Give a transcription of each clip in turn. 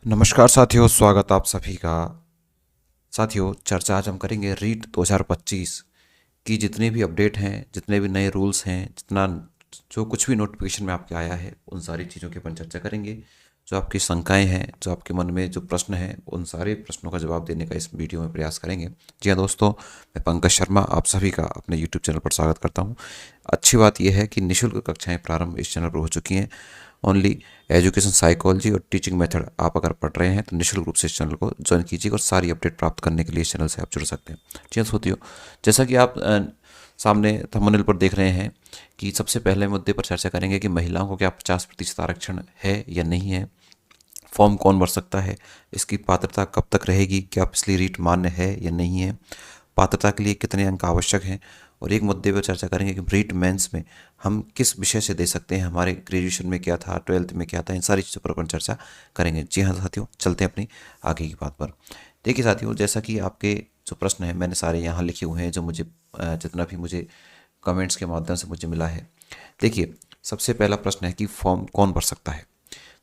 नमस्कार साथियों, स्वागत आप सभी का। साथियों, चर्चा आज हम करेंगे रीट 2025 की जितने भी अपडेट हैं, जितने भी नए रूल्स हैं, जितना जो कुछ भी नोटिफिकेशन में आपके आया है, उन सारी चीज़ों के अपन चर्चा करेंगे। जो आपकी शंकाएं हैं, जो आपके मन में जो प्रश्न हैं, उन सारे प्रश्नों का जवाब देने का इस वीडियो में प्रयास करेंगे। जी हाँ दोस्तों, मैं पंकज शर्मा आप सभी का अपने यूट्यूब चैनल पर स्वागत करता हूँ। अच्छी बात यह है कि निःशुल्क कक्षाएं प्रारंभ इस चैनल पर हो चुकी हैं। ओनली एजुकेशन साइकोलॉजी और टीचिंग मेथड आप अगर पढ़ रहे हैं तो निःशुल्क रूप से इस चैनल को ज्वाइन कीजिए और सारी अपडेट प्राप्त करने के लिए इस चैनल से आप जुड़ सकते हैं। जी हाँ साथियों, जैसा कि आप सामने थंबनेल पर देख रहे हैं कि सबसे पहले मुद्दे पर चर्चा करेंगे कि महिलाओं को क्या 50% आरक्षण है या नहीं है, फॉर्म कौन भर सकता है, इसकी पात्रता कब तक रहेगी, क्या पिछली रीट मान्य है या नहीं है, पात्रता के लिए कितने अंक आवश्यक हैं, और एक मुद्दे पर चर्चा करेंगे कि रीट मेंस में हम किस विषय से दे सकते हैं, हमारे ग्रेजुएशन में क्या था, 12th में क्या था, इन सारी चीज़ों पर अपन चर्चा करेंगे। जी हाँ साथियों, चलते हैं अपनी आगे की बात पर। देखिए साथियों, जैसा कि आपके जो प्रश्न हैं मैंने सारे यहाँ लिखे हुए हैं, जो मुझे जितना भी मुझे कमेंट्स के माध्यम से मुझे मिला है। देखिए, सबसे पहला प्रश्न है कि फॉर्म कौन भर सकता है।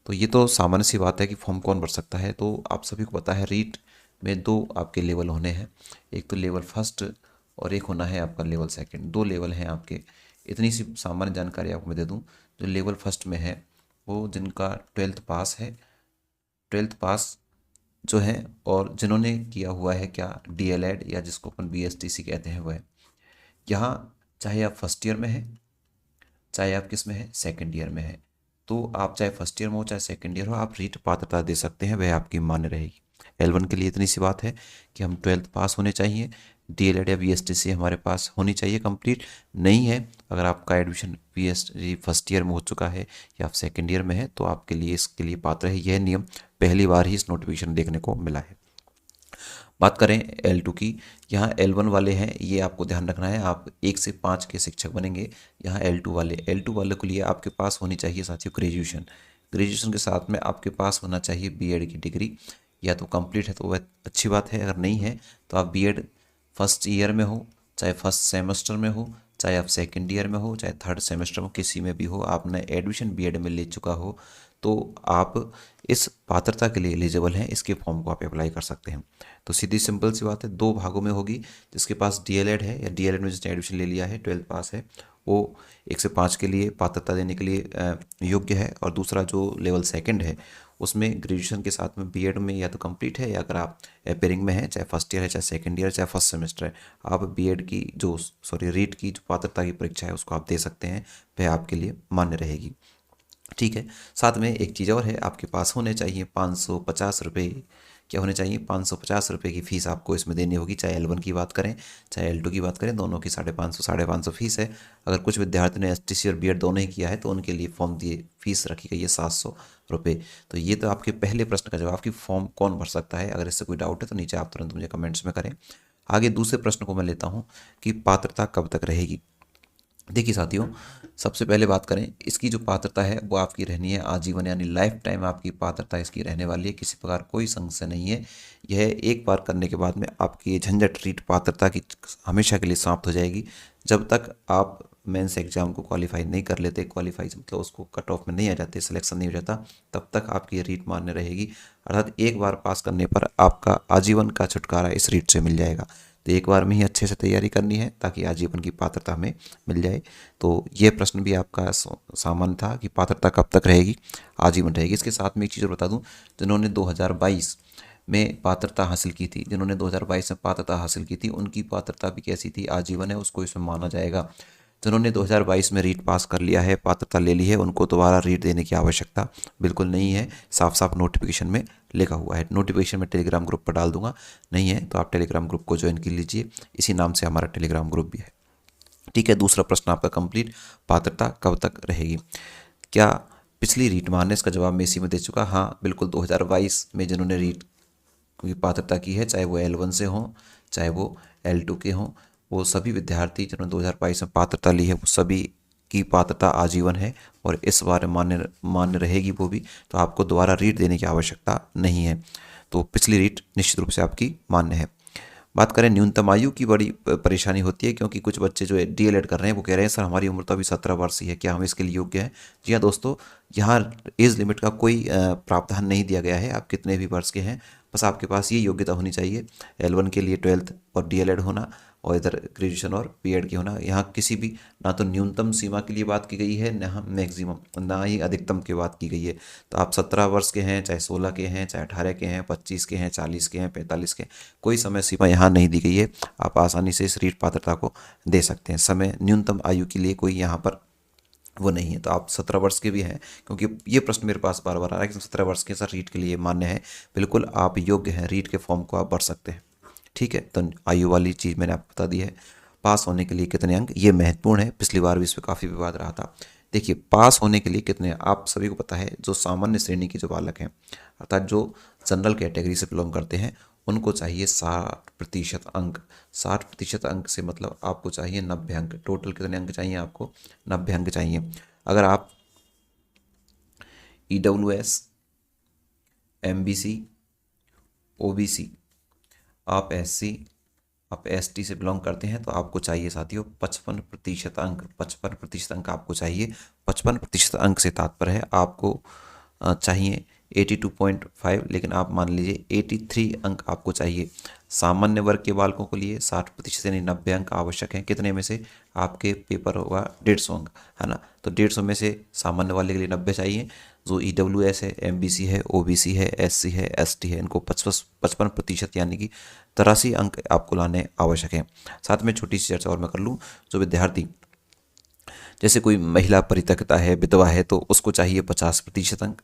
तो ये तो सामान्य सी बात है कि फॉर्म कौन भर सकता है। तो आप सभी को पता है रीट में दो आपके लेवल होने हैं, एक तो लेवल फर्स्ट और एक होना है आपका लेवल सेकंड। दो लेवल हैं आपके। इतनी सी सामान्य जानकारी आपको मैं दे दूं, जो लेवल फर्स्ट में है वो जिनका 12th पास है, 12th पास जो है, और जिन्होंने किया हुआ है क्या डीएलएड या जिसको अपन बीएसटीसी कहते हैं वह। यहाँ चाहे आप फर्स्ट ईयर में हैं, चाहे आप किस में है, सेकेंड ईयर में है, तो आप चाहे फर्स्ट ईयर में हो चाहे सेकेंड ईयर हो, आप रीट पात्रता दे सकते हैं, वह आपकी मान्य रहेगी। L1 के लिए इतनी सी बात है कि हम 12th पास होने चाहिए, डीएलएड या बीएसटीसी हमारे पास होनी चाहिए कंप्लीट। नहीं है, अगर आपका एडमिशन बीएसटी फर्स्ट ईयर में हो चुका है या आप सेकेंड ईयर में है, तो आपके लिए इसके लिए पात्र है। यह नियम पहली बार ही इस नोटिफिकेशन देखने को मिला है। बात करें L2 की, यहाँ L1 वाले हैं, ये आपको ध्यान रखना है, आप 1 से 5 के शिक्षक बनेंगे। यहाँ L2 वाले के लिए आपके पास होनी चाहिए साथियों ग्रेजुएशन। ग्रेजुएशन के साथ में आपके पास होना चाहिए बीएड की डिग्री, या तो कंप्लीट है तो वह अच्छी बात है, अगर नहीं है तो आप बीएड फर्स्ट ईयर में हो, चाहे फर्स्ट सेमेस्टर में हो, चाहे आप सेकेंड ईयर में हो, चाहे थर्ड सेमेस्टर में, किसी में भी हो, आपने एडमिशन बीएड में ले चुका हो, तो आप इस पात्रता के लिए एलिजिबल हैं। इसके फॉर्म को आप अप्लाई कर सकते हैं। तो सीधी सिंपल सी बात है, दो भागों में होगी। जिसके पास डीएलएड है या डीएलएड में जिसने एडमिशन ले लिया है, 12th पास है, वो 1 से 5 के लिए पात्रता देने के लिए योग्य है। और दूसरा जो लेवल सेकंड है, उसमें ग्रेजुएशन के साथ में बीएड में या तो कंप्लीट है, या अगर आप अपेयरिंग में है, चाहे फर्स्ट ईयर है, चाहे सेकंड ईयर, चाहे फर्स्ट सेमेस्टर है, आप बीएड की जो रीट की जो पात्रता की परीक्षा है उसको आप दे सकते हैं, वह आपके लिए मान्य रहेगी। ठीक है। साथ में एक चीज़ और है, आपके पास होने चाहिए 550 रुपये। क्या होने चाहिए? 550 रुपये की फ़ीस आपको इसमें देनी होगी, चाहे L1 की बात करें चाहे L2 की बात करें, दोनों की 550 फीस है। अगर कुछ विद्यार्थी ने एसटीसी और बीएड दोनों ही किया है तो उनके लिए फॉर्म दिए फीस रखी गई है 700 रुपये। तो ये तो आपके पहले प्रश्न का जवाब कि फॉर्म कौन भर सकता है। अगर इससे कोई डाउट है तो नीचे आप तुरंत मुझे कमेंट्स में करें। आगे दूसरे प्रश्न को मैं लेता हूँ कि पात्रता कब तक रहेगी। देखिए साथियों, सबसे पहले बात करें, इसकी जो पात्रता है वो आपकी रहनी है आजीवन, यानी लाइफ टाइम आपकी पात्रता इसकी रहने वाली है। किसी प्रकार कोई संशय नहीं है। यह एक बार करने के बाद में आपकी ये झंझट रीट पात्रता की हमेशा के लिए समाप्त हो जाएगी। जब तक आप मेंस एग्जाम को क्वालिफाई नहीं कर लेते, क्वालिफाई मतलब उसको कट ऑफ में नहीं आ जाते, सिलेक्शन नहीं हो जाता, तब तक आपकी ये रीट मान्य रहेगी। अर्थात एक बार पास करने पर आपका आजीवन का छुटकारा इस रीट से मिल जाएगा। तो एक बार में ही अच्छे से तैयारी करनी है ताकि आजीवन की पात्रता हमें मिल जाए। तो ये प्रश्न भी आपका सामान्य था कि पात्रता कब तक रहेगी, आजीवन रहेगी। इसके साथ में एक चीज़ और बता दूं, जिन्होंने 2022 में पात्रता हासिल की थी, जिन्होंने 2022 में पात्रता हासिल की थी, उनकी पात्रता भी कैसी थी, आजीवन है, उसको इसमें माना जाएगा। जिन्होंने 2022 में रीट पास कर लिया है, पात्रता ले ली है, उनको दोबारा रीट देने की आवश्यकता बिल्कुल नहीं है। साफ साफ नोटिफिकेशन में लिखा हुआ है। नोटिफिकेशन में टेलीग्राम ग्रुप पर डाल दूंगा, नहीं है तो आप टेलीग्राम ग्रुप को ज्वाइन कर लीजिए, इसी नाम से हमारा टेलीग्राम ग्रुप भी है। ठीक है। दूसरा प्रश्न आपका कंप्लीट, पात्रता कब तक रहेगी। क्या पिछली रीट मान्य, इसका जवाब मैं इसी में दे चुका। हाँ बिल्कुल, 2022 में जिन्होंने रीट की पात्रता की है, चाहे वो L1 से हों चाहे वो L2 के हों, वो सभी विद्यार्थी जिन्होंने 2022 में पात्रता ली है वो सभी की पात्रता आजीवन है और इस बार मान्य मान्य रहेगी वो भी। तो आपको दोबारा रीट देने की आवश्यकता नहीं है। तो पिछली रीट निश्चित रूप से आपकी मान्य है। बात करें न्यूनतम आयु की, बड़ी परेशानी होती है, क्योंकि कुछ बच्चे जो है डीएलएड कर रहे हैं वो कह रहे हैं सर हमारी उम्र तो अभी 17 वर्ष ही है, क्या हम इसके लिए योग्य हैं। जी हाँ दोस्तों, यहाँ एज लिमिट का कोई प्रावधान नहीं दिया गया है, आप कितने भी वर्ष के हैं, बस आपके पास ये योग्यता होनी चाहिए, L1 के लिए 12th और डीएलएड होना, और इधर ग्रेजुएशन और बीएड की होना। यहाँ किसी भी ना तो न्यूनतम सीमा के लिए बात की गई है, ना मैक्सिमम, ना ही अधिकतम की बात की गई है। तो आप 17 वर्ष के हैं, चाहे 16 के हैं, चाहे 18 के हैं, 25 के हैं, 40 के हैं, 45 के हैं, कोई समय सीमा यहाँ नहीं दी गई है। आप आसानी से इस रीट पात्रता को दे सकते हैं। समय न्यूनतम आयु के लिए कोई यहाँ पर वो नहीं है। तो आप 17 वर्ष के भी हैं, क्योंकि ये प्रश्न मेरे पास बार बार आ रहा है कि 17 वर्ष के सर रीट के लिए मान्य है। बिल्कुल आप योग्य हैं, रीट के फॉर्म को आप भर सकते हैं। ठीक है, तो आयु वाली चीज़ मैंने आपको बता दी है। पास होने के लिए कितने अंक, ये महत्वपूर्ण है, पिछली बार भी इस पर काफ़ी विवाद रहा था। देखिए, पास होने के लिए कितने, आप सभी को पता है, जो सामान्य श्रेणी के जो बालक हैं, अर्थात जो जनरल कैटेगरी से बिलोंग करते हैं, उनको चाहिए 60% अंक। 60% अंक से मतलब आपको चाहिए 90 अंक। टोटल कितने अंक चाहिए आपको, 90 अंक चाहिए। अगर आप EWS, MBC, OBC, आप SC, आप ST से बिलोंग करते हैं, तो आपको चाहिए साथियों 55% अंक। 55% अंक आपको चाहिए। 55% अंक से तात्पर्य है आपको चाहिए 82.5, लेकिन आप मान लीजिए 83 अंक आपको चाहिए। सामान्य वर्ग के बालकों के लिए 60% यानी 90 अंक आवश्यक हैं। कितने में से, आपके पेपर होगा 150 अंक, है ना, तो 150 में से सामान्य वाले के लिए 90 चाहिए। जो EWS है, MBC है, OBC है, SC है, ST है, इनको 55% यानी कि 83 अंक आपको लाने आवश्यक हैं। साथ में छोटी सी चर्चा और मैं कर लूँ, जो विद्यार्थी, जैसे कोई महिला परित्यक्ता है, विधवा है, तो उसको चाहिए 50% अंक।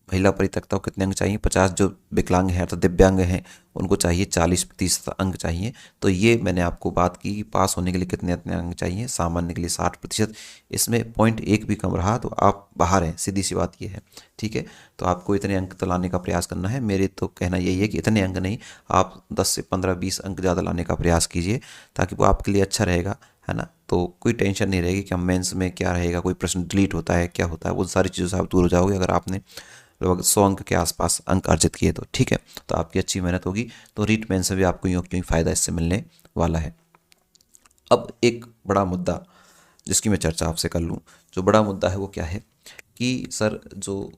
महिला परित्यक्ता को कितने अंक चाहिए, 50। जो विकलांग हैं तो दिव्यांग हैं, उनको चाहिए 40% अंक चाहिए। तो ये मैंने आपको बात की कि पास होने के लिए कितने अंक चाहिए, सामान्य के लिए 60%। इसमें पॉइंट 1 भी कम रहा तो आप बाहर हैं, सीधी सी बात ये है। ठीक है, तो आपको इतने अंक तो लाने का प्रयास करना है। मेरे तो कहना यही है कि इतने अंक नहीं, आप 10 से 15-20 अंक ज़्यादा लाने का प्रयास कीजिए, ताकि वो आपके लिए अच्छा रहेगा, है ना। तो कोई टेंशन नहीं रहेगी कि हम मेंस में क्या रहेगा, कोई प्रश्न डिलीट होता है, क्या होता है, वो सारी चीज़ों से आप दूर हो जाओगे अगर आपने लगभग 100 अंक के आसपास अंक अर्जित किए तो। ठीक है, तो आपकी अच्छी मेहनत होगी, तो रीट मेन से भी आपको यूँ क्यों फ़ायदा इससे मिलने वाला है। अब एक बड़ा मुद्दा जिसकी मैं चर्चा आपसे कर लूँ, जो बड़ा मुद्दा है वो क्या है कि सर जो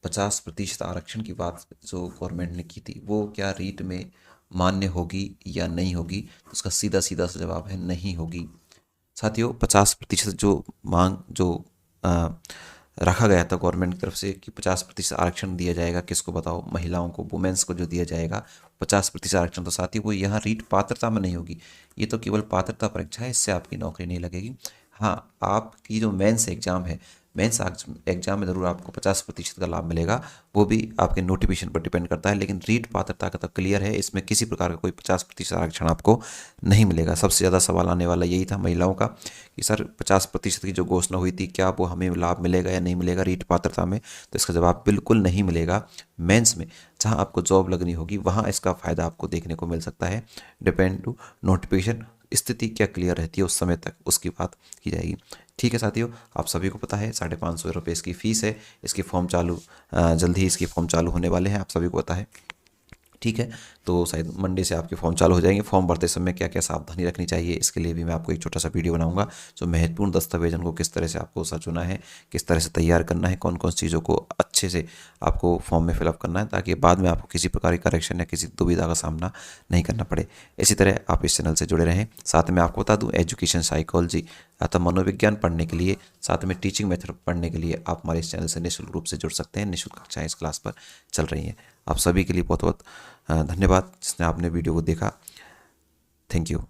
50% आरक्षण की बात जो गवर्नमेंट ने की थी, वो क्या रीट में मान्य होगी या नहीं होगी। तो उसका सीधा सीधा सा जवाब है नहीं होगी। साथियों, 50% जो मांग जो रखा गया था गवर्नमेंट की तरफ से कि 50% आरक्षण दिया जाएगा, किसको बताओ, महिलाओं को, वुमेन्स को जो दिया जाएगा 50% आरक्षण, तो साथियों वो यहाँ रीट पात्रता में नहीं होगी। ये तो केवल पात्रता परीक्षा है, इससे आपकी नौकरी नहीं लगेगी। हाँ, आपकी जो मेंस एग्ज़ाम है, मेंस एग्जाम में ज़रूर आपको 50% का लाभ मिलेगा, वो भी आपके नोटिफिकेशन पर डिपेंड करता है। लेकिन रीट पात्रता का तो क्लियर है, इसमें किसी प्रकार का कोई 50% आरक्षण आपको नहीं मिलेगा। सबसे ज़्यादा सवाल आने वाला यही था महिलाओं का कि सर 50% की जो घोषणा हुई थी, क्या वो हमें लाभ मिलेगा या नहीं मिलेगा रीट पात्रता में। तो इसका जवाब बिल्कुल नहीं मिलेगा। मेंस में जहां आपको जॉब लगनी होगी वहां इसका फ़ायदा आपको देखने को मिल सकता है। डिपेंड टू नोटिफिकेशन, स्थिति क्या क्लियर रहती है उस समय तक, उसकी बात की जाएगी। ठीक है साथियों, आप सभी को पता है 550 रुपये इसकी फ़ीस है। इसकी फॉर्म चालू जल्द ही इसकी फॉर्म चालू होने वाले हैं, आप सभी को पता है। ठीक है, तो शायद मंडे से आपके फॉर्म चालू हो जाएंगे। फॉर्म भरते समय क्या क्या सावधानी रखनी चाहिए, इसके लिए भी मैं आपको एक छोटा सा वीडियो बनाऊंगा। जो महत्वपूर्ण दस्तावेजन को किस तरह से आपको सचुना है, किस तरह से तैयार करना है, कौन कौन सी चीज़ों को अच्छे से आपको फॉर्म में फिलअप करना है, ताकि बाद में आपको किसी प्रकार की करेक्शन या किसी दुविधा का सामना नहीं करना पड़े। इसी तरह आप इस चैनल से जुड़े रहें। साथ में आपको बता दूँ, एजुकेशन साइकोलॉजी अर्थात मनोविज्ञान पढ़ने के लिए, साथ में टीचिंग मेथड पढ़ने के लिए आप हमारे इस चैनल से निःशुल्क रूप से जुड़ सकते हैं। निःशुल्क कक्षाएँ इस क्लास पर चल रही हैं। आप सभी के लिए बहुत बहुत धन्यवाद जिसने आपने वीडियो को देखा। Thank you.